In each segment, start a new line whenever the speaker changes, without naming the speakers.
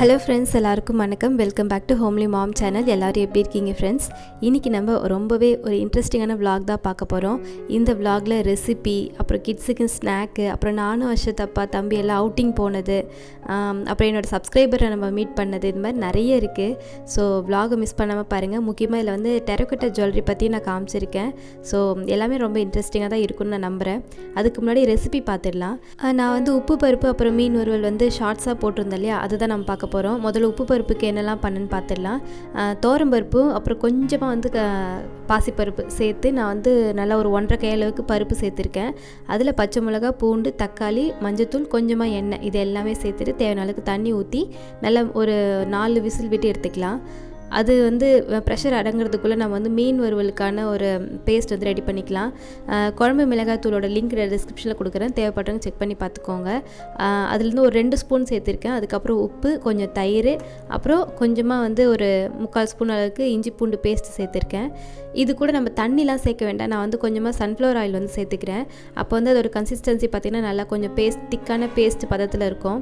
Hello friends, எல்லாருக்கும் வணக்கம். Welcome back to homely mom channel. எல்லோரும் எப்படி இருக்கீங்க ஃப்ரெண்ட்ஸ்? இன்றைக்கி நம்ம ரொம்பவே ஒரு இன்ட்ரெஸ்டிங்கான விலாக் தான் பார்க்க போகிறோம். இந்த விலாகில் ரெசிபி, அப்புறம் கிட்ஸுக்கு ஸ்நாக்கு, அப்புறம் நானும் அர்ஷத்தப்பா தம்பி எல்லாம் அவுட்டிங் போனது, அப்புறம் என்னோடய சப்ஸ்கிரைபரை நம்ம மீட் பண்ணது, இது மாதிரி நிறைய இருக்குது. ஸோ விலாகை மிஸ் பண்ணாமல் பாருங்கள். முக்கியமாக இதில் வந்து டெரக்கோட்டா ஜுவல்லரி பற்றி நான் காமிச்சிருக்கேன். ஸோ எல்லாமே ரொம்ப இன்ட்ரெஸ்டிங்காக தான் இருக்குன்னு நான் நம்புகிறேன். அதுக்கு முன்னாடி ரெசிபி பார்த்துடலாம். நான் வந்து உப்பு பருப்பு அப்புறம் மீன் வறுவல் வந்து ஷார்ட்ஸாக போட்டிருந்தேன் இல்லையா, அதுதான் நம்ம பார்க்க போகிறோம். முதல்ல உப்பு பருப்புக்கு என்னெல்லாம் பண்ணுன்னு பார்த்துடலாம். தோரம்பருப்பு அப்புறம் கொஞ்சமாக வந்து பாசிப்பருப்பு சேர்த்து நான் வந்து நல்லா ஒரு 1.5 கை அளவுக்கு பருப்பு சேர்த்துருக்கேன். அதில் பச்சை மிளகா, பூண்டு, தக்காளி, மஞ்சத்தூள், கொஞ்சமாக எண்ணெய், இது எல்லாமே சேர்த்துட்டு தேவையான அளவுக்கு தண்ணி ஊற்றி நல்லா ஒரு 4 விசில் விட்டு எடுத்துக்கலாம். அது வந்து ப்ரெஷர் அடங்கிறதுக்குள்ளே நம்ம வந்து மீன் வறுவலுக்கான ஒரு பேஸ்ட் வந்து ரெடி பண்ணிக்கலாம். குழம்பு மிளகாய் தூளோட லிங்க் டிஸ்கிரிப்ஷனில் கொடுக்குறேன், தேவைப்பட்டவங்க செக் பண்ணி பார்த்துக்கோங்க. அதுலேருந்து ஒரு 2 ஸ்பூன் சேர்த்துருக்கேன். அதுக்கப்புறம் உப்பு, கொஞ்சம் தயிர், அப்புறம் கொஞ்சமாக வந்து ஒரு 3/4 ஸ்பூன் அளவுக்கு இஞ்சி பூண்டு பேஸ்ட் சேர்த்துருக்கேன். இது கூட நம்ம தண்ணிலாம் சேர்க்க வேண்டாம். நான் வந்து கொஞ்சமாக சன்ஃப்ளவர் ஆயில் வந்து சேர்த்துக்கிறேன். அப்போ வந்து அதோட கன்சிஸ்டன்சி பார்த்திங்கன்னா நல்லா கொஞ்சம் திக்கான பேஸ்ட் பதத்தில் இருக்கும்.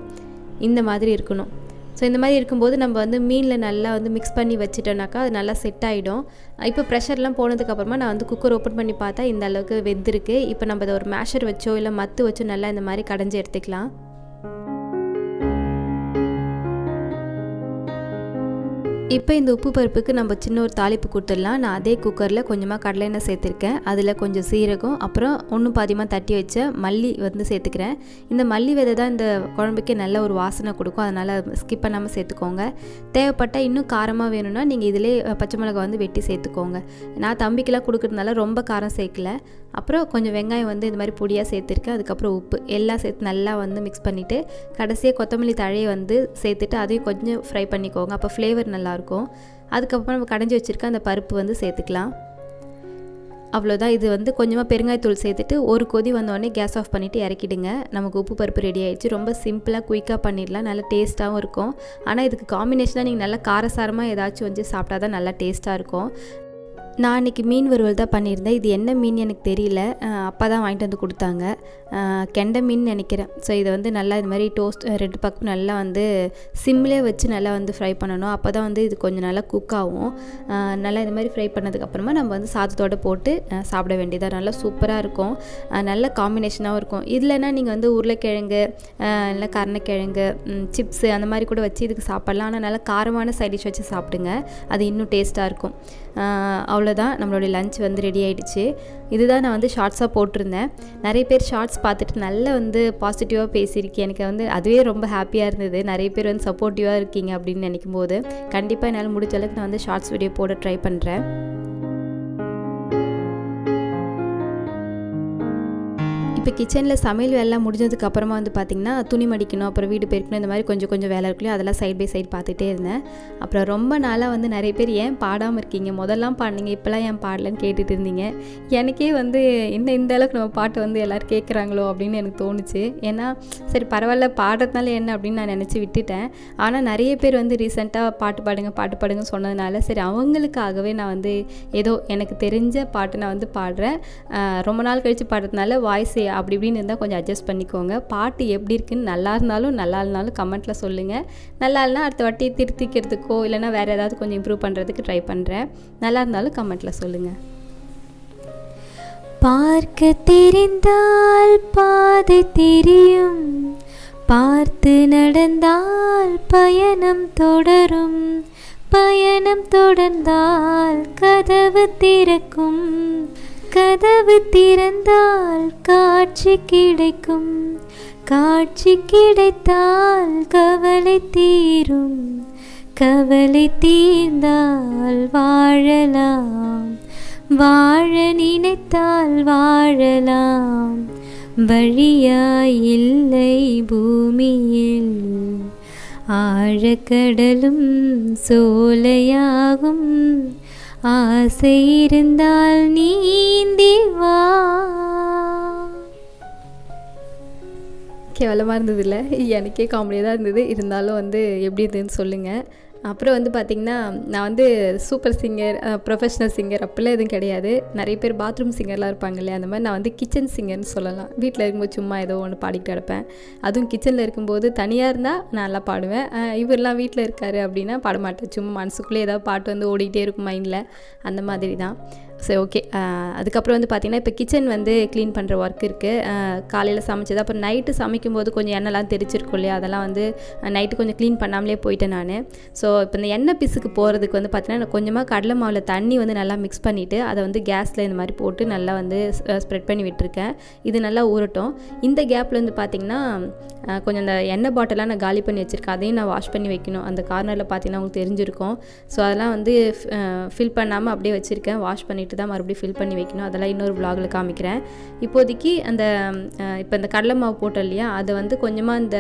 இந்த மாதிரி இருக்கணும். ஸோ இந்த மாதிரி இருக்கும்போது நம்ம வந்து மீனில் நல்லா வந்து மிக்ஸ் பண்ணி வச்சிட்டோம்னாக்கா அது நல்லா செட் ஆகிடும். இப்போ ப்ரெஷர்லாம் போனதுக்கப்புறமா நான் வந்து குக்கர் ஓப்பன் பண்ணி பார்த்தா இந்த அளவுக்கு வெந்திருக்கு. இப்போ நம்ம அதை ஒரு மேஷர் வச்சோ இல்லை மத்து வச்சோ நல்லா இந்த மாதிரி கடைஞ்சி எடுத்துக்கலாம். இப்போ இந்த உப்பு பருப்புக்கு நம்ம சின்ன ஒரு தாளிப்பு கொடுத்துடலாம். நான் அதே குக்கரில் கொஞ்சமாக கடலை எண்ணெய் சேர்த்துருக்கேன். அதில் கொஞ்சம் சீரகம், அப்புறம் ஒன்றும் பாதியமாக தட்டி வச்ச மல்லி வந்து சேர்த்துக்கிறேன். இந்த மல்லி விதை தான் இந்த குழம்புக்கே நல்ல ஒரு வாசனை கொடுக்கும், அதனால் ஸ்கிப் பண்ணாமல் சேர்த்துக்கோங்க. தேவைப்பட்டால் இன்னும் காரமாக வேணும்னா நீங்கள் இதிலே பச்சை மிளகாய் வந்து வெட்டி சேர்த்துக்கோங்க. நான் தம்பிக்கெல்லாம் கொடுக்குறதுனால ரொம்ப காரம் சேர்க்கல. அப்புறம் கொஞ்சம் வெங்காயம் வந்து இந்த மாதிரி பொடியாக சேர்த்துருக்கேன். அதுக்கப்புறம் உப்பு எல்லாம் சேர்த்து நல்லா வந்து மிக்ஸ் பண்ணிவிட்டு கடைசியாக கொத்தமல்லி தழையை வந்து சேர்த்துட்டு அதையும் கொஞ்சம் ஃப்ரை பண்ணிக்கோங்க. அப்போ ஃப்ளேவர் நல்லாயிருக்கும். அதுக்கப்புறம் நம்ம கடைஞ்சி வச்சுருக்க அந்த பருப்பு வந்து சேர்த்துக்கலாம். அவ்வளோதான். இது வந்து கொஞ்சமாக பெருங்காயத்தூள் சேர்த்துட்டு ஒரு கொதி வந்தோடனே கேஸ் ஆஃப் பண்ணிவிட்டு இறக்கிடுங்க. நமக்கு உப்பு பருப்பு ரெடி ஆகிடுச்சு. ரொம்ப சிம்பிளாக குயிக்காக பண்ணிடலாம். நல்லா டேஸ்ட்டாகவும் இருக்கும். ஆனால் இதுக்கு காம்பினேஷனாக நீங்கள் நல்லா காரசாரமாக ஏதாச்சும் வந்து சாப்பிட்டா தான் நல்லா டேஸ்ட்டாக இருக்கும். நான் இன்றைக்கி மீன் வறுவல் தான் பண்ணியிருந்தேன். இது என்ன மீன் எனக்கு தெரியல, அப்பா தான் வாங்கிட்டு வந்து கொடுத்தாங்க. கெண்டை மீன் நினைக்கிறேன். ஸோ இதை வந்து நல்லா இது மாதிரி டோஸ்ட் 2 பக்கம் நல்லா வந்து சிம்லேயே வச்சு நல்லா வந்து ஃப்ரை பண்ணணும். அப்போ தான் வந்து இது கொஞ்சம் நல்லா குக் ஆகும். நல்லா இது மாதிரி ஃப்ரை பண்ணதுக்கப்புறமா நம்ம வந்து சாதத்தோடு போட்டு சாப்பிட வேண்டியதாக நல்லா சூப்பராக இருக்கும். நல்ல காம்பினேஷனாகவும் இருக்கும். இல்லைன்னா நீங்கள் வந்து உருளைக்கிழங்கு இல்லை கருணக்கிழங்கு, சிப்ஸு அந்த மாதிரி கூட வச்சு இதுக்கு சாப்பிட்லாம். ஆனால் நல்லா காரமான சைட் டிஷ் வச்சு சாப்பிடுங்க, அது இன்னும் டேஸ்ட்டாக இருக்கும். அவ்வளோதான், நம்மளுடைய லஞ்ச் வந்து ரெடி ஆகிடுச்சு. இதுதான் நான் வந்து ஷார்ட்ஸாக போட்டிருந்தேன். நிறைய பேர் ஷார்ட்ஸ் பார்த்துட்டு நல்லா வந்து பாசிட்டிவாக பேசியிருக்கேன். எனக்கு வந்து அதுவே ரொம்ப ஹாப்பியாக இருந்தது. நிறைய பேர் வந்து சப்போர்ட்டிவாக இருக்கீங்க அப்படின்னு நினைக்கும் போது கண்டிப்பாக என்னால் முடிஞ்ச அளவுக்கு நான் வந்து ஷார்ட்ஸ் வீடியோ போட ட்ரை பண்ணுறேன். இப்போ கிச்சனில் சமையல் வேலைலாம் முடிஞ்சதுக்கு அப்புறமா வந்து பார்த்திங்கன்னா துணி மடிக்கணும், அப்புறம் வீடு பெருக்கணும், இந்த மாதிரி கொஞ்சம் வேலை இருக்குல்லையோ அதெல்லாம் சைட் பை சைட் பார்த்துட்டே இருந்தேன். அப்புறம் ரொம்ப நாளாக வந்து நிறைய பேர் ஏன் பாடாமல் இருக்கீங்க, முதல்லாம் பாடுனீங்க இப்போல்லாம் ஏன் பாடலன்னு கேட்டுட்டு இருந்தீங்க. எனக்கே வந்து என்ன இந்த அளவுக்கு நம்ம பாட்டு வந்து எல்லோரும் கேட்குறாங்களோ அப்படின்னு எனக்கு தோணுச்சு. ஏன்னா சரி பரவாயில்ல பாடுறதுனால என்ன அப்படின்னு நான் நினச்சி விட்டுட்டேன். ஆனால் நிறைய பேர் வந்து ரீசெண்டாக பாட்டு பாடுங்க சொன்னதுனால சரி அவங்களுக்காகவே நான் வந்து ஏதோ எனக்கு தெரிஞ்ச பாட்டு நான் வந்து பாடுறேன். ரொம்ப நாள் கழித்து பாடுறதுனால வாய்ஸ் அப்படி இப்படின்னு இருந்தால் கொஞ்சம் அட்ஜஸ்ட் பண்ணிக்கோங்க. பாட்டு எப்படி இருக்குன்னு நல்லா இருந்தாலும் கமெண்ட்டில் சொல்லுங்கள். நல்லா இல்லைனா அடுத்த வாட்டி திருத்திக்கிறதுக்கோ இல்லைனா வேறு ஏதாவது கொஞ்சம் இம்ப்ரூவ் பண்ணுறதுக்கு ட்ரை பண்ணுறேன். நல்லா இருந்தாலும் கமெண்ட்டில் சொல்லுங்கள்.
பார்க்க தெரிந்தால் பாதை தெரியும், பார்த்து நடந்தால் பயணம் தொடரும், பயணம் தொடர்ந்தால் கதவு திறக்கும், கதவு திறந்தால் காட்சி கிடைக்கும், காட்சி கிடைத்தால் கவலை தீரும், கவலை தீர்ந்தால் வாழலாம், வாழ நினைத்தால் வாழலாம், வழியாயில்லை பூமியில், ஆழக்கடலும் சோலையாகும், ஆசை இருந்தால் நீந்தி வா.
கேவலமாக இருந்தது இல்லை, எனக்கே காமெடியாக தான் இருந்தது. இருந்தாலும் வந்து எப்படி இருந்ததுன்னு சொல்லுங்கள். அப்புறம் வந்து பார்த்திங்கன்னா, நான் வந்து சூப்பர் சிங்கர், ப்ரொஃபஷ்னல் சிங்கர் அப்படிலாம் எதுவும் கிடையாது. நிறைய பேர் பாத்ரூம் சிங்கர்லாம் இருப்பாங்க இல்லையா, அந்த மாதிரி நான் வந்து கிச்சன் சிங்கர்னு சொல்லலாம். வீட்டில் இருக்கும்போது சும்மா ஏதோ ஒன்று பாடிக்கிட்டு கிடப்பேன். அதுவும் கிச்சனில் இருக்கும்போது தனியாக இருந்தால் நான் நல்லா பாடுவேன். இவரெலாம் வீட்டில் இருக்கார் அப்படின்னா பாடமாட்டேன். சும்மா மனசுக்குள்ளே ஏதாவது பாட்டு வந்து ஓடிக்கிட்டே இருக்கும் மைண்டில், அந்த மாதிரி தான். சரி, ஓகே. அதுக்கப்புறம் வந்து பார்த்திங்கன்னா, இப்போ கிச்சன் வந்து க்ளீன் பண்ணுற ஒர்க் இருக்குது. காலையில் சமைச்சது, அப்புறம் நைட்டு சமைக்கும்போது கொஞ்சம் எண்ணெய்லாம் தெரிச்சிருக்கும் இல்லையா, அதெல்லாம் வந்து நைட்டு கொஞ்சம் க்ளீன் பண்ணாமலே போயிட்டேன் நான். ஸோ இப்போ இந்த எண்ணெய் பிசுக்கு போகிறதுக்கு வந்து பார்த்திங்கன்னா, நான் கொஞ்சமாக கடலை மாவில் தண்ணி வந்து நல்லா மிக்ஸ் பண்ணிவிட்டு அதை வந்து கேஸில் இந்த மாதிரி போட்டு நல்லா வந்து ஸ்ப்ரெட் பண்ணி விட்டுருக்கேன். இது நல்லா ஊறட்டும். இந்த கேப்பில் வந்து பார்த்திங்கன்னா, கொஞ்சம் அந்த எண்ணெய் பாட்டிலாம் நான் காலி பண்ணி வச்சுருக்கேன். அதையும் நான் வாஷ் பண்ணி வைக்கணும். அந்த கார்னரில் பார்த்திங்கன்னா உங்களுக்கு தெரிஞ்சிருக்கும். ஸோ அதெல்லாம் வந்து ஃபில் பண்ணாமல் அப்படியே வச்சுருக்கேன். வாஷ் பண்ணிவிட்டு தான் மறுபடியும் ஃபில் பண்ணி வைக்கணும். அதெல்லாம் இன்னொரு vlogல காமிக்கிறேன். இப்போதைக்கு அந்த இப்போ இந்த கடலை மாவு போட்டோம் இல்லையா, அதை வந்து கொஞ்சமாக இந்த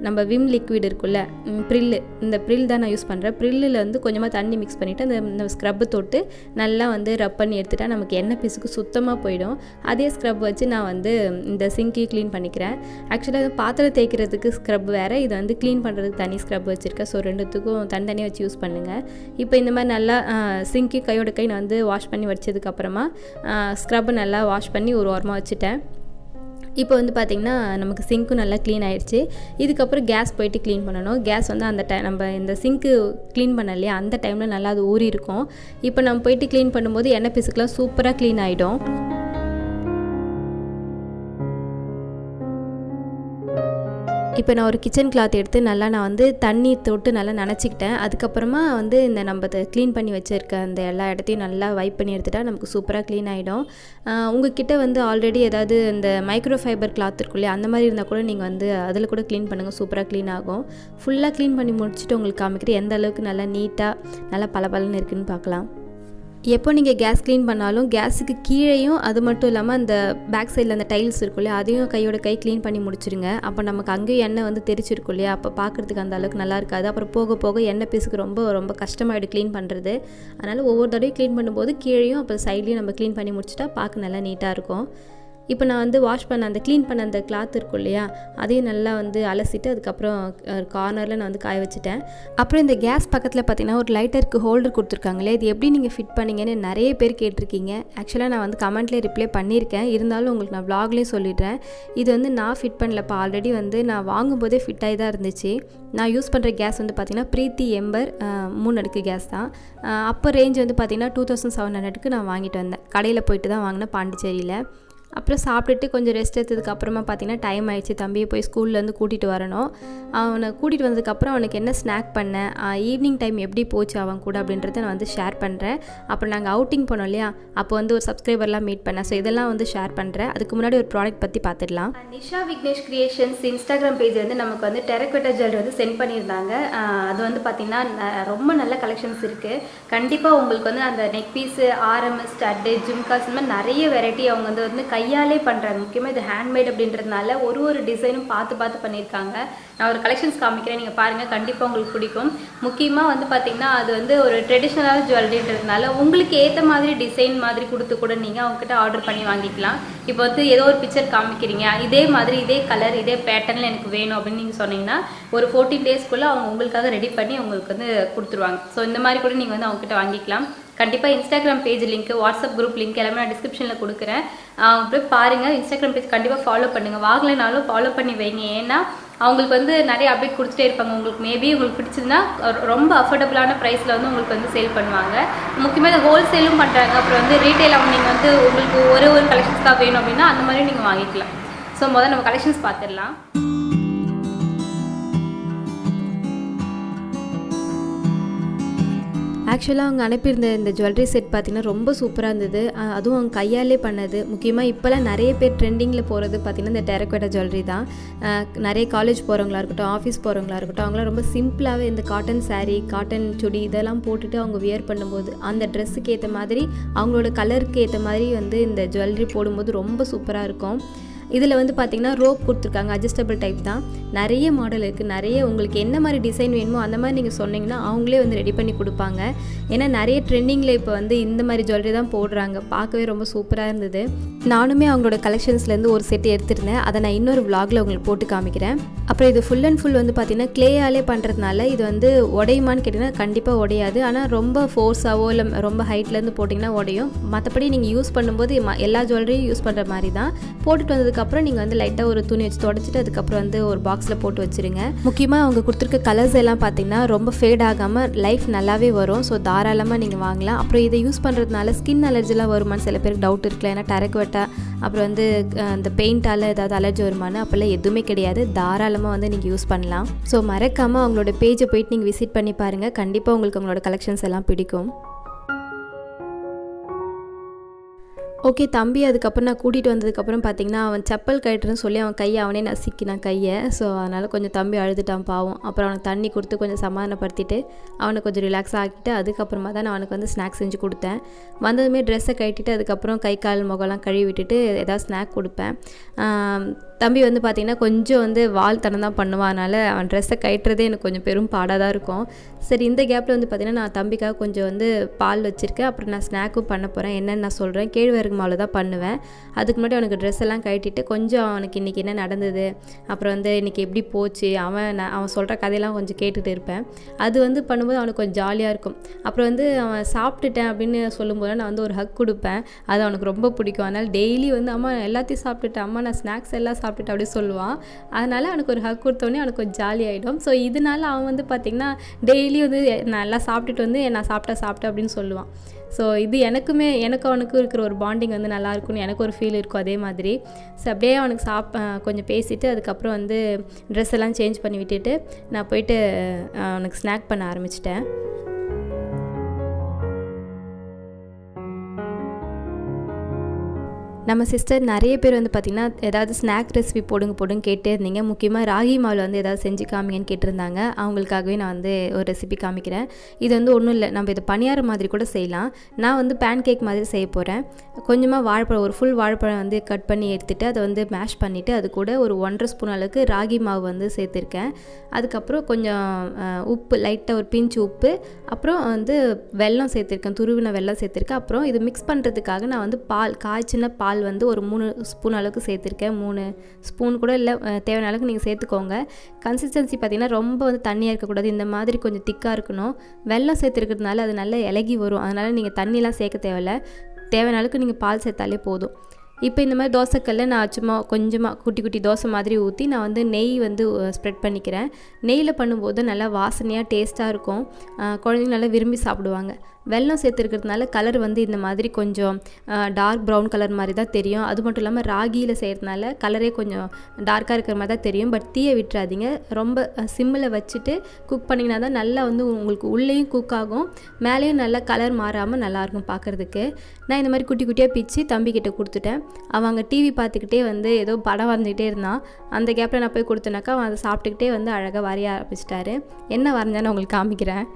நம்ம விம் லிக்விட் இருக்குல்ல, ப்ரில்லு, இந்த ப்ரில் தான் நான் யூஸ் பண்ணுறேன். ப்ரில்லில் வந்து கொஞ்சமாக தண்ணி மிக்ஸ் பண்ணிவிட்டு அந்த ஸ்க்ரப்பு தொட்டு நல்லா வந்து ரப் பண்ணி எடுத்துட்டா நமக்கு எண்ணெய் பிசுக்கு சுத்தமாக போயிடும். அதே ஸ்க்ரப் வச்சு நான் வந்து இந்த சிங்கையும் க்ளீன் பண்ணிக்கிறேன். ஆக்சுவலாக பாத்திரம் தேய்க்கிறதுக்கு ஸ்க்ரப் வேறு, இதை வந்து க்ளீன் பண்ணுறதுக்கு தனி ஸ்க்ரப் வச்சுருக்கேன். ஸோ ரெண்டுத்துக்கும் தனித்தனியாக வச்சு யூஸ் பண்ணுங்கள். இப்போ இந்த மாதிரி நல்லா சிங்கையும் கையோட கை நான் வந்து வாஷ் பண்ணி வச்சதுக்கப்புறமா ஸ்க்ரப்பை நல்லா வாஷ் பண்ணி ஒரு ஓரமாக வச்சுட்டேன். இப்போ வந்து பார்த்திங்கன்னா, நமக்கு சிங்க்கும் நல்லா க்ளீன் ஆகிடுச்சு. இதுக்கப்புறம் கேஸ் போய்ட்டு க்ளீன் பண்ணணும். கேஸ் வந்து அந்த நம்ம இந்த சிங்க்கு க்ளீன் பண்ண இல்லையா, அந்த டைமில் நல்லா அது ஊறி இருக்கும். இப்போ நம்ம போய்ட்டு க்ளீன் பண்ணும்போது எண்ணெய் பிசுக்கெலாம் சூப்பராக க்ளீன் ஆகிடும். இப்போ நான் ஒரு கிச்சன் கிளாத் எடுத்து நல்லா நான் வந்து தண்ணி தொட்டு நல்லா நனைச்சிக்கிட்டேன். அதுக்கப்புறமா வந்து இந்த நம்ம க்ளீன் பண்ணி வச்சுருக்க அந்த எல்லா இடத்தையும் நல்லா வைப் பண்ணி எடுத்துட்டா நமக்கு சூப்பராக க்ளீன் ஆகிடும். உங்கள்கிட்ட வந்து ஆல்ரெடி ஏதாவது இந்த மைக்ரோ ஃபைபர் கிளாத் இருக்கும் இல்லையா, அந்த மாதிரி இருந்தால் கூட நீங்கள் வந்து அதில் கூட க்ளீன் பண்ணுங்கள். சூப்பராக க்ளீன் ஆகும். ஃபுல்லாக க்ளீன் பண்ணி முடிச்சுட்டு உங்களுக்கு காமிக்கிறேன் எந்த அளவுக்கு நல்லா நீட்டாக நல்லா பளபளன்னு இருக்குதுன்னு பார்க்கலாம். எப்போ நீங்கள் கேஸ் க்ளீன் பண்ணாலும் கேஸுக்கு கீழேயும், அது மட்டும் இல்லாமல் அந்த பேக் சைடில் அந்த டைல்ஸ் இருக்கும் இல்லையா, அதையும் கையோட கை க்ளீன் பண்ணி முடிச்சிருங்க. அப்போ நமக்கு அங்கேயும் எண்ணெய் வந்து தெரிச்சிருக்கும் இல்லையா, அப்போ பார்க்குறதுக்கு அந்த அளவுக்கு நல்லா இருக்காது. அப்புறம் போக போக எண்ணெய் பீஸுக்கு ரொம்ப ரொம்ப கஷ்டமாயிடும் க்ளீன் பண்ணுறது. அதனால் ஒவ்வொரு தடவையும் க்ளீன் பண்ணும்போது கீழேயும் அப்புறம் சைட்லேயும் நம்ம க்ளீன் பண்ணி முடிச்சிட்டா பார்க்க நல்லா நீட்டாக இருக்கும். இப்போ நான் வந்து வாஷ் பண்ண அந்த க்ளீன் பண்ண அந்த கிளாத் இருக்கும் இல்லையா, அதையும் நல்லா வந்து அலசிட்டு அதுக்கப்புறம் கார்னரில் நான் வந்து காய வச்சுட்டேன். அப்புறம் இந்த கேஸ் பக்கத்தில் பார்த்திங்கன்னா ஒரு லைட்டருக்கு ஹோல்டர் கொடுத்துருக்காங்களே, இது எப்படி நீங்கள் ஃபிட் பண்ணிங்கன்னு நிறைய பேர் கேட்டிருக்கீங்க. ஆக்சுவலாக நான் வந்து கமெண்ட்லேயே ரிப்ளை பண்ணியிருக்கேன். இருந்தாலும் உங்களுக்கு நான் vlogலேயே சொல்லிடுறேன். இது வந்து நான் ஃபிட் பண்ணலப்பா, ஆல்ரெடி வந்து நான் வாங்கும்போதே ஃபிட் ஆகி தான் இருந்துச்சு. நான் யூஸ் பண்ணுற கேஸ் வந்து பார்த்திங்கன்னா ப்ரீத்தி எம்பர் 3 அடுக்கு கேஸ் தான். அப்போ ரேஞ்ச் வந்து பார்த்திங்கன்னா 2700க்கு நான் வாங்கிட்டு வந்தேன். கடையில் போயிட்டு தான் வாங்கினேன், பாண்டிச்சேரியில். அப்புறம் சாப்பிட்டுட்டு கொஞ்சம் ரெஸ்ட் எடுத்ததுக்கு அப்புறமா பார்த்திங்கன்னா டைம் ஆயிடுச்சு. தம்பியை போய் ஸ்கூல்லேருந்து கூட்டிகிட்டு வரணும். அவனை கூட்டிகிட்டு வந்ததுக்கப்புறம் அவனுக்கு என்ன ஸ்நாக் பண்ணேன், ஈவினிங் டைம் எப்படி போச்சு அவன் கூட அப்படின்றத நான் வந்து ஷேர் பண்ணுறேன். அப்புறம் நாங்கள் அவுட்டிங் போனோம் இல்லையா, அப்போ வந்து ஒரு சப்ஸ்கிரைபர்லாம் மீட் பண்ணேன். ஸோ இதெல்லாம் வந்து ஷேர் பண்ணுறேன். அதுக்கு முன்னாடி ஒரு ப்ராடக்ட் பற்றி பார்த்துடலாம். Nisha Vignesh creations Instagram page வந்து நமக்கு வந்து டெரக்கோட்டா ஜுவல்லரி வந்து சென்ட் பண்ணியிருந்தாங்க. அது வந்து பார்த்திங்கன்னா ரொம்ப நல்ல கலெக்ஷன்ஸ் இருக்குது. கண்டிப்பாக உங்களுக்கு வந்து அந்த நெக் பீஸு, ஆர்எம்எஸ், ஸ்டட்டு, ஜிம்காஸ், இந்த மாதிரி நிறைய வெரைட்டி அவங்க வந்து கையாலே பண்ணுறாங்க. முக்கியமாக இது ஹேண்ட்மேட் அப்படின்றதுனால ஒரு டிசைனும் பார்த்து பண்ணியிருக்காங்க. நான் ஒரு கலெக்ஷன்ஸ் காமிக்கிறேன், நீங்கள் பாருங்கள், கண்டிப்பாக உங்களுக்கு பிடிக்கும். முக்கியமாக வந்து பார்த்திங்கன்னா அது வந்து ஒரு ட்ரெடிஷ்னலான ஜுவல்லரின்றதுனால உங்களுக்கு ஏற்ற மாதிரி டிசைன் மாதிரி கொடுத்து கூட நீங்கள் அவங்ககிட்ட ஆர்டர் பண்ணி வாங்கிக்கலாம். இப்போ வந்து ஏதோ ஒரு பிக்சர் காமிக்கிறீங்க, இதே மாதிரி இதே கலர் இதே பேட்டர்னில் எனக்கு வேணும் அப்படின்னு நீங்கள் சொன்னீங்கன்னா ஒரு 14 டேஸ்க்குள்ளே அவங்க உங்களுக்காக ரெடி பண்ணி உங்களுக்கு வந்து கொடுத்துருவாங்க. ஸோ இந்த மாதிரி கூட நீங்கள் வந்து அவங்ககிட்ட வாங்கிக்கலாம். கண்டிப்பாக Instagram page link, WhatsApp group link எல்லாமே நான் டிஸ்கிரிப்ஷனில் கொடுக்குறேன். போய் பாருங்கள். இன்ஸ்டாகிராம் பேஜ் கண்டிப்பாக ஃபாலோ பண்ணுங்கள். வாங்கலைனாலும் ஃபாலோ பண்ணி வைங்க. ஏன்னா அவங்களுக்கு வந்து நிறைய அப்டேட் கொடுத்துட்டே இருப்பாங்க. உங்களுக்கு மேபி உங்களுக்கு பிடிச்சதுன்னா ரொம்ப அஃபோர்டபுளான ப்ரைஸில் வந்து உங்களுக்கு வந்து சேல் பண்ணுவாங்க. முக்கியமாக ஹோல்சேலும் பண்ணுறாங்க. அப்புறம் வந்து ரீட்டைல் நீங்கள் வந்து உங்களுக்கு ஒரு கலெக்ஷன்ஸ்க்காக வேணும் அப்படின்னா அந்த மாதிரி நீங்கள் வாங்கிக்கலாம். ஸோ முதல்ல நம்ம கலெக்ஷன்ஸ் பார்த்துடலாம். ஆக்சுவலாக அவங்க அனுப்பியிருந்த இந்த ஜுவல்லரி செட் பார்த்திங்கன்னா ரொம்ப சூப்பராக இருந்தது. அதுவும் அவங்க கையாலே பண்ணது. முக்கியமாக இப்போலாம் நிறைய பேர் ட்ரெண்டிங்கில் போகிறது பார்த்திங்கன்னா இந்த டெரக்கோட்டா ஜுவல்லரி தான். நிறைய காலேஜ் போகிறவங்களா இருக்கட்டும், ஆஃபீஸ் போகிறவங்களா இருக்கட்டும், அவங்களாம் ரொம்ப சிம்பிளாகவே இந்த காட்டன் சாரீ, காட்டன் சுடி இதெல்லாம் போட்டுட்டு அவங்க வியர் பண்ணும்போது அந்த ட்ரெஸ்ஸுக்கு ஏற்ற மாதிரி அவங்களோட கலருக்கு ஏற்ற மாதிரி வந்து இந்த ஜுவல்லரி போடும்போது ரொம்ப சூப்பராக இருக்கும். இதில் வந்து பார்த்திங்கன்னா ரோப் கொடுத்துருக்காங்க, அட்ஜஸ்டபிள் டைப் தான். நிறைய மாடல் இருக்குது, நிறைய உங்களுக்கு என்ன மாதிரி டிசைன் வேணுமோ அந்த மாதிரி நீங்கள் சொன்னீங்கன்னா அவங்களே வந்து ரெடி பண்ணி கொடுப்பாங்க. ஏன்னா நிறைய ட்ரெண்டிங்கில் இப்போ வந்து இந்த மாதிரி ஜுவல்லரி தான் போடுறாங்க. பார்க்கவே ரொம்ப சூப்பராக இருந்தது. நானுமே அவங்களோட கலெக்ஷன்ஸ்லேருந்து ஒரு செட் எடுத்துருந்தேன், அதை நான் இன்னொரு vlogல உங்களுக்கு போட்டு காமிக்கிறேன். அப்புறம் இது ஃபுல் அண்ட் ஃபுல் வந்து பார்த்திங்கன்னா க்ளேயாலே பண்ணுறதுனால இது வந்து உடையுமான்னு கேட்டிங்கன்னா கண்டிப்பாக உடையாது. ஆனால் ரொம்ப ஃபோர்ஸாவோ இல்லை ரொம்ப ஹைட்லேருந்து போட்டிங்கன்னா உடையும். மற்றபடி நீங்கள் யூஸ் பண்ணும்போது எல்லா ஜுவல்லரியும் யூஸ் பண்ணுற மாதிரி தான். போட்டுட்டு வந்ததுக்கப்புறம் நீங்கள் வந்து லைட்டாக ஒரு துணி வச்சு தொடச்சிட்டு அதுக்கப்புறம் வந்து ஒரு பாக்ஸில் போட்டு வச்சுருங்க. முக்கியமாக அவங்க கொடுத்துருக்க கலர்ஸ் எல்லாம் பார்த்திங்கன்னா ரொம்ப ஃபேட் ஆகாமல் லைஃப் நல்லாவே வரும். ஸோ தாராளமாக நீங்கள் வாங்கலாம். அப்புறம் இதை யூஸ் பண்ணுறதுனால ஸ்கின் அலர்ஜிலாம் வருமானு சில பேருக்கு டவுட் இருக்குல்ல. ஏன்னா டரக்கு வெட்டா அப்புறம் வந்து அந்த பெயிண்டால் ஏதாவது அலர்ஜி வருமானு, அப்போல்லாம் எதுவுமே கிடையாது. தாராளமாக வந்து நீங்கள் யூஸ் பண்ணலாம். ஸோ மறக்காமல் அவங்களோட பேஜை போயிட்டு நீங்கள் விசிட் பண்ணி பாருங்கள். கண்டிப்பாக உங்களுக்கு அவங்களோட கலெக்ஷன்ஸ் எல்லாம் பிடிக்கும். ஓகே, தம்பி அதுக்கப்புறம் நான் கூட்டிகிட்டு வந்ததுக்கப்புறம் பார்த்திங்கன்னா அவன் செப்பல் கட்டுறேன்னு சொல்லி அவன் கையை அவனே நசுக்கினான் கையை. ஸோ அதனால் கொஞ்சம் தம்பி அழுதுட்டான் பாவம். அப்புறம் அவனுக்கு தண்ணி கொடுத்து கொஞ்சம் சமாதானப்படுத்திட்டு அவனை கொஞ்சம் ரிலாக்ஸ் ஆகிட்டு அதுக்கப்புறமா தான் நான் அவனுக்கு வந்து ஸ்நாக்ஸ் செஞ்சு கொடுத்தேன். வந்ததுமே ட்ரெஸ்ஸை கட்டிட்டு அதுக்கப்புறம் கை கால் முகம்லாம் கழுவி விட்டுட்டு ஏதாவது ஸ்நாக் கொடுப்பேன். தம்பி வந்து பார்த்திங்கன்னா கொஞ்சம் வந்து வால்தனம் தான் பண்ணுவான். அதனால் அவன் ட்ரெஸ்ஸை கட்டுறதே எனக்கு கொஞ்சம் பெரும் பாடாக தான் இருக்கும். சரி, இந்த கேப்பில் வந்து பார்த்திங்கன்னா நான் தம்பிக்காக கொஞ்சம் வந்து பால் வச்சுருக்கேன். அப்புறம் நான் ஸ்நாக்கும் பண்ண போகிறேன். என்னென்னு நான் சொல்கிறேன். கேழ்வரகு மாவில் தான் பண்ணுவேன். அதுக்கு முன்னாடி அவனுக்கு ட்ரெஸ் எல்லாம் கட்டிட்டு கொஞ்சம் அவனுக்கு இன்றைக்கி என்ன நடந்தது, அப்புறம் வந்து இன்றைக்கி எப்படி போச்சு, அவன் சொல்கிற கதையெல்லாம் கொஞ்சம் கேட்டுகிட்டு இருப்பேன். அது வந்து பண்ணும்போது அவனுக்கு கொஞ்சம் ஜாலியாக இருக்கும். அப்புறம் வந்து அவன் சாப்பிட்டுட்டேன் அப்படின்னு சொல்லும்போது நான் வந்து ஒரு ஹக் கொடுப்பேன். அது அவனுக்கு ரொம்ப பிடிக்கும். அதனால் டெய்லி வந்து அம்மா எல்லாத்தையும் சாப்பிட்டுட்டேன், அம்மா நான் ஸ்நாக்ஸ் எல்லாம் சாப்பிட்டுட்டு அப்படி சொல்லுவான். அதனால் அவனுக்கு ஒரு ஹக் கொடுத்தோடனே அவனுக்கு கொஞ்சம் ஜாலியாகிடும். ஸோ இதனால அவன் வந்து பார்த்திங்கன்னா டெய்லி வந்து நான் எல்லாம் சாப்பிட்டுட்டு வந்து நான் சாப்பிட்டேன் அப்படின்னு சொல்லுவான். ஸோ இது எனக்கும் அவனுக்கும் இருக்கிற ஒரு பாண்டிங் வந்து நல்லாயிருக்கும்னு எனக்கு ஒரு ஃபீல் இருக்கும். அதே மாதிரி ஸோ அப்படியே அவனுக்கு கொஞ்சம் பேசிவிட்டு அதுக்கப்புறம் வந்து ட்ரெஸ் எல்லாம் சேஞ்ச் பண்ணி விட்டுட்டு நான் போயிட்டு அவனுக்கு ஸ்நாக் பண்ண ஆரம்பிச்சிட்டேன். நம்ம சிஸ்டர் நிறைய பேர் வந்து பார்த்திங்கன்னா ஏதாவது ஸ்நாக் ரெசிபி போடுங்க கேட்டே இருந்தீங்க. முக்கியமாக ராகி மாவில் வந்து ஏதாவது செஞ்சு காமிங்கன்னு கேட்டிருந்தாங்க. அவங்களுக்காகவே நான் வந்து ஒரு ரெசிபி காமிக்கிறேன். இது வந்து ஒன்றும் இல்லை, நம்ம இது பணியாரம் மாதிரி கூட செய்யலாம். நான் வந்து பேன் கேக் மாதிரி செய்ய போகிறேன். கொஞ்சமாக வாழைப்பழம், ஒரு ஃபுல் வாழைப்பழம் வந்து கட் பண்ணி எடுத்துகிட்டு அதை வந்து மேஷ் பண்ணிவிட்டு அது கூட ஒரு 1.5 ஸ்பூன் அளவுக்கு ராகி மாவு வந்து சேர்த்துருக்கேன். அதுக்கப்புறம் கொஞ்சம் உப்பு, லைட்டாக ஒரு பிஞ்சு உப்பு, அப்புறம் வந்து வெல்லம் சேர்த்துருக்கேன், துருவின வெல்லம் சேர்த்துருக்கேன். அப்புறம் இது மிக்ஸ் பண்ணுறதுக்காக நான் வந்து காய்ச்சின பால் வந்து ஒரு 3 ஸ்பூன் அளவுக்கு சேர்த்துருக்கேன். 3 ஸ்பூன் கூட இல்லை, தேவையான அளவுக்கு நீங்கள் சேர்த்துக்கோங்க. கன்சிஸ்டன்சி பார்த்திங்கன்னா ரொம்ப வந்து தண்ணியாக இருக்கக்கூடாது, இந்த மாதிரி கொஞ்சம் திக்காக இருக்கணும். வெல்லம் சேர்த்துருக்கிறதுனால அது நல்லா இலகி வரும். அதனால் நீங்கள் தண்ணிலாம் சேர்க்க தேவையில்லை, தேவையான அளவுக்கு நீங்கள் பால் சேர்த்தாலே போதும். இப்போ இந்த மாதிரி தோசைக்கல்ல நான் சும்மா கொஞ்சமாக குட்டி குட்டி தோசை மாதிரி ஊற்றி நான் வந்து நெய் வந்து ஸ்ப்ரெட் பண்ணிக்கிறேன். நெய்யில் பண்ணும்போது நல்லா வாசனையாக டேஸ்ட்டாக இருக்கும். குழந்தைங்க நல்லா விரும்பி சாப்பிடுவாங்க. வெல்லம் சேர்த்துருக்கிறதுனால கலர் வந்து இந்த மாதிரி கொஞ்சம் டார்க் ப்ரௌன் கலர் மாதிரி தான் தெரியும். அது மட்டும் இல்லாமல் ராகியில் செய்கிறதுனால கலரே கொஞ்சம் டார்க்காக இருக்கிற மாதிரி தான் தெரியும். பட் தீயை விட்டுறாதீங்க, ரொம்ப சிம்மில் வச்சுட்டு குக் பண்ணிங்கன்னா தான் நல்லா வந்து உங்களுக்கு உள்ளேயும் குக் ஆகும், மேலேயும் நல்லா கலர் மாறாமல் நல்லாயிருக்கும் பார்க்குறதுக்கு. நான் இந்த மாதிரி குட்டி குட்டியாக பிச்சு தம்பிக்கிட்ட கொடுத்துட்டேன். அவங்க டிவி பார்த்துக்கிட்டே வந்து ஏதோ படம் வரைஞ்சிக்கிட்டே இருந்தான். அந்த கேப்பில் நான் போய் கொடுத்தேனாக்கா அவன் அதை சாப்பிட்டுக்கிட்டே வந்து அழகாக வரைய ஆரம்பிச்சிட்டாரு. என்ன வரைஞ்சான்னு உங்களுக்கு காமிக்கிறேன்.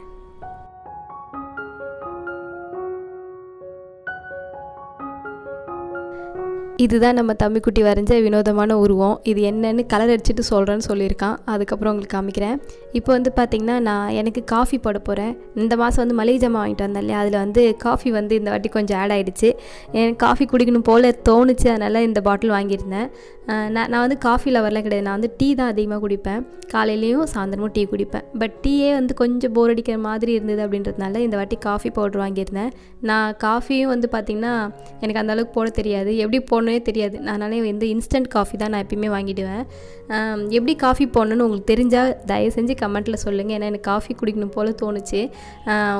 இதுதான் நம்ம தம்பிக்குட்டி வரைஞ்ச வினோதமான உருவம். இது என்னன்னு கலர் அடிச்சுட்டு சொல்கிறேன்னு சொல்லியிருக்கான். அதுக்கப்புறம் உங்களுக்கு காமிக்கிறேன். இப்போ வந்து பார்த்திங்கன்னா நான் எனக்கு காஃபி போட போகிறேன். இந்த மாதம் வந்து மளிகை ஜாமான் வாங்கிட்டு வந்தேன் இல்லையா, அதில் வந்து காஃபி வந்து இந்த வாட்டி கொஞ்சம் ஆட் ஆகிடுச்சு. எனக்கு காஃபி குடிக்கணும் போல் தோணுச்சு, அதனால் இந்த பாட்டில் வாங்கியிருந்தேன். நான் வந்து காஃபி லவர்லாம் கிடையாது, நான் வந்து டீ தான் அதிகமாக குடிப்பேன். காலையிலையும் சாயந்தரமும் டீ குடிப்பேன். பட் டீயே வந்து கொஞ்சம் போர் அடிக்கிற மாதிரி இருந்தது அப்படின்றதுனால இந்த வாட்டி காஃபி பவுடர் வாங்கியிருந்தேன். நான் காஃபியும் வந்து பார்த்திங்கன்னா எனக்கு அந்தளவுக்கு போட தெரியாது, எப்படி போடணுன்னே தெரியாது. அதனாலே வந்து இன்ஸ்டன்ட் காஃபி தான் நான் எப்பயுமே வாங்கிடுவேன். எப்படி காஃபி போடணுன்னு உங்களுக்கு தெரிஞ்சால் தயவு செஞ்சு கமெண்ட்டில் சொல்லுங்கள். ஏன்னா எனக்கு காஃபி குடிக்கணும் போல் தோணுச்சு.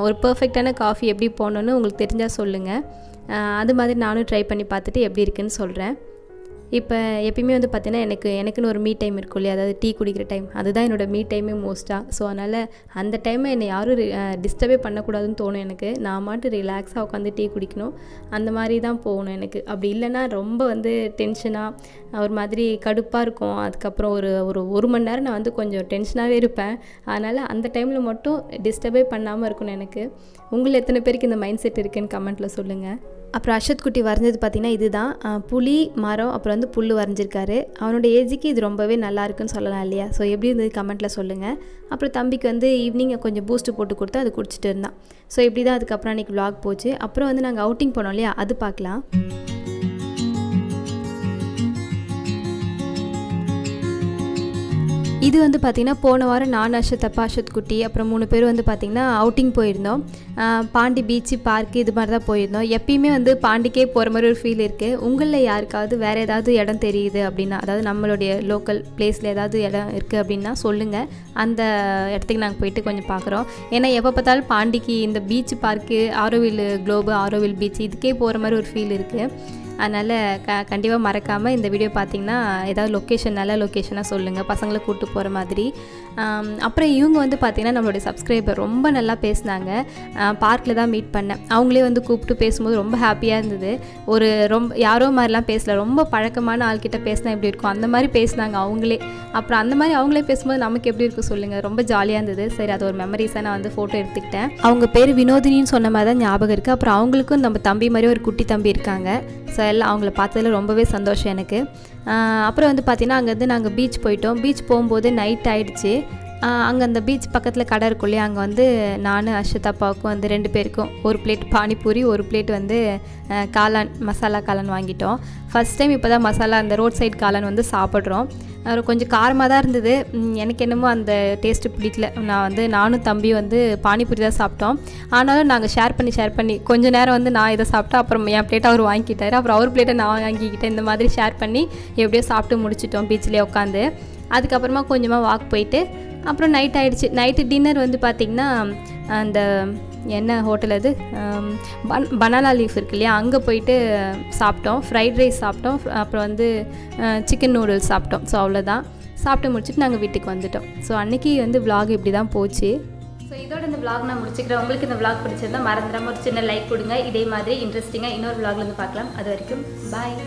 ஒரு பர்ஃபெக்டான காஃபி எப்படி போடணுன்னு உங்களுக்கு தெரிஞ்சால் சொல்லுங்கள். அது மாதிரி நானும் ட்ரை பண்ணி பார்த்துட்டு எப்படி இருக்குன்னு சொல்கிறேன். இப்போ எப்பயுமே வந்து பார்த்தீங்கன்னா எனக்குன்னு ஒரு மீ டைம் இருக்கும் இல்லையா, அதாவது டீ குடிக்கிற டைம், அதுதான் என்னோடய மீ டைமே மோஸ்ட்டாக. ஸோ அதனால் அந்த டைமை என்னை யாரும் டிஸ்டர்பே பண்ணக்கூடாதுன்னு தோணும் எனக்கு. நான் மட்டும் ரிலாக்ஸாக உட்காந்து டீ குடிக்கணும், அந்த மாதிரி தான் போகணும் எனக்கு. அப்படி இல்லைன்னா ரொம்ப வந்து டென்ஷனாக ஒரு மாதிரி கடுப்பாக இருக்கும். அதுக்கப்புறம் ஒரு மணி நேரம் நான் வந்து கொஞ்சம் டென்ஷனாகவே இருப்பேன். அதனால் அந்த டைமில் மட்டும் டிஸ்டர்பே பண்ணாமல் இருக்கணும் எனக்கு. உங்களை எத்தனை பேருக்கு இந்த மைண்ட் செட் இருக்குதுன்னு கமெண்ட்டில் சொல்லுங்கள். அப்புறம் அர்ஷத் குட்டி வரைஞ்சது பார்த்திங்கன்னா இதுதான் புலி மரம் அப்புறம் வந்து புல் வரைஞ்சிருக்காரு. அவனோட ஏஜுக்கு இது ரொம்பவே நல்லா இருக்குன்னு சொல்லலாம் இல்லையா? ஸோ எப்படி இருந்தது கமெண்ட்டில் சொல்லுங்கள். அப்புறம் தம்பிக்கு வந்து ஈவினிங் கொஞ்சம் பூஸ்ட்டு போட்டு கொடுத்து அது குடிச்சிட்டு இருந்தான். ஸோ இப்படி தான் அதுக்கப்புறம் அன்றைக்கி vlog போச்சு. அப்புறம் வந்து நாங்கள் அவுட்டிங் போனோம் இல்லையா, அது பார்க்கலாம். இது வந்து பார்த்திங்கன்னா போன வாரம் நான் அர்ஷத் அப்பா அர்ஷத் குட்டி அப்புறம் 3 பேர் வந்து பார்த்திங்கன்னா அவுட்டிங் போயிருந்தோம். பாண்டி பீச்சு பார்க்கு இது மாதிரி தான் போயிருந்தோம். எப்பயுமே வந்து பாண்டிக்கே போகிற மாதிரி ஒரு ஃபீல் இருக்குது. உங்களில் யாருக்காவது வேறு ஏதாவது இடம் தெரியுது அப்படின்னா, அதாவது நம்மளுடைய லோக்கல் பிளேஸில் ஏதாவது இடம் இருக்குது அப்படின்னா சொல்லுங்கள். அந்த இடத்துக்கு நாங்கள் போயிட்டு கொஞ்சம் பார்க்குறோம். ஏன்னா எப்போ பார்த்தாலும் பாண்டிக்கு இந்த beach park Auroville globe Auroville beach இதுக்கே போகிற மாதிரி ஒரு ஃபீல் இருக்குது. அதனால் கண்டிப்பாக மறக்காமல் இந்த வீடியோ பார்த்திங்கன்னா ஏதாவது லொக்கேஷன் நல்ல லொக்கேஷனாக சொல்லுங்கள், பசங்களை கூப்பிட்டு போகிற மாதிரி. அப்புறம் இவங்க வந்து பார்த்திங்கன்னா நம்மளுடைய சப்ஸ்கிரைபர் ரொம்ப நல்லா பேசினாங்க. பார்க்கில் தான் மீட் பண்ணேன். அவங்களே வந்து கூப்பிட்டு பேசும்போது ரொம்ப ஹாப்பியாக இருந்தது. ஒரு யாரோ மாதிரிலாம் பேசல, ரொம்ப பழக்கமான ஆள்கிட்ட பேசினா எப்படி இருக்கும் அந்த மாதிரி பேசினாங்க அவங்களே. அப்புறம் அந்த மாதிரி அவங்களே பேசும்போது நமக்கு எப்படி இருக்கும் சொல்லுங்கள், ரொம்ப ஜாலியாக இருந்தது. சரி, அது ஒரு மெமரிஸாக நான் வந்து ஃபோட்டோ எடுத்துக்கிட்டேன். அவங்க பேர் வினோதினின்னு சொன்ன மாதிரி தான் ஞாபகம் இருக்குது. அப்புறம் அவங்களுக்கும் நம்ம தம்பி மாதிரி ஒரு குட்டி தம்பி இருக்காங்க. ஸோ எல்லாம் அவங்கள பார்த்ததில் ரொம்பவே சந்தோஷம் எனக்கு. அப்புறம் வந்து பார்த்திங்கன்னா அங்கேருந்து நாங்கள் பீச் போயிட்டோம். பீச் போகும்போது நைட் ஆகிடுச்சு. அங்கே அந்த பீச் பக்கத்தில் கடை இருக்கும் இல்லையா, அங்கே வந்து நான் அர்ஷத் அப்பாவுக்கும் வந்து 2 பேருக்கும் ஒரு பிளேட் பானிபூரி ஒரு பிளேட் வந்து காளான் மசாலா காளான் வாங்கிட்டோம். ஃபஸ்ட் டைம் இப்போ தான் மசாலா அந்த ரோட் சைட் காளான் வந்து சாப்பிட்றோம். கொஞ்சம் காரமாக தான் இருந்தது. எனக்கு என்னமோ அந்த டேஸ்ட்டு பிடிக்கல. நானும் தம்பி வந்து பானிபூரி தான் சாப்பிட்டோம். ஆனாலும் நாங்கள் ஷேர் பண்ணி கொஞ்சம் நேரம் வந்து நான் இதை சாப்பிட்டேன், அப்புறம் என் பிளேட்டை அவர் வாங்கிக்கிட்டார், அப்புறம் அவர் பிளேட்டை நான் வாங்கிக்கிட்டேன். இந்த மாதிரி ஷேர் பண்ணி எப்படியோ சாப்பிட்டு முடிச்சிட்டோம் பீச்சிலே உட்காந்து. அதுக்கப்புறமா கொஞ்சமாக வாக் போயிட்டு அப்புறம் நைட் ஆகிடுச்சு. நைட்டு டின்னர் வந்து பார்த்திங்கன்னா அந்த என்ன ஹோட்டல் அது பனானா லீஃப் இருக்கு இல்லையா, அங்கே போயிட்டு சாப்பிட்டோம். ஃப்ரைட் ரைஸ் சாப்பிட்டோம், அப்புறம் வந்து சிக்கன் நூடுல்ஸ் சாப்பிட்டோம். ஸோ அவ்வளோதான். சாப்பிட்டு முடிச்சுட்டு நாங்கள் வீட்டுக்கு வந்துட்டோம். ஸோ அன்றைக்கி வந்து vlog இப்படி தான் போச்சு. ஸோ இதோட இந்த vlog நான் முடிச்சுக்கிறேன். உங்களுக்கு இந்த vlog பிடிச்சிருந்தால் மறந்துடாமல் ஒரு சின்ன லைக் கொடுங்க. இதே மாதிரி இன்ட்ரெஸ்டிங்காக இன்னொரு vlogல வந்து பார்க்கலாம். அது வரைக்கும் பாய்.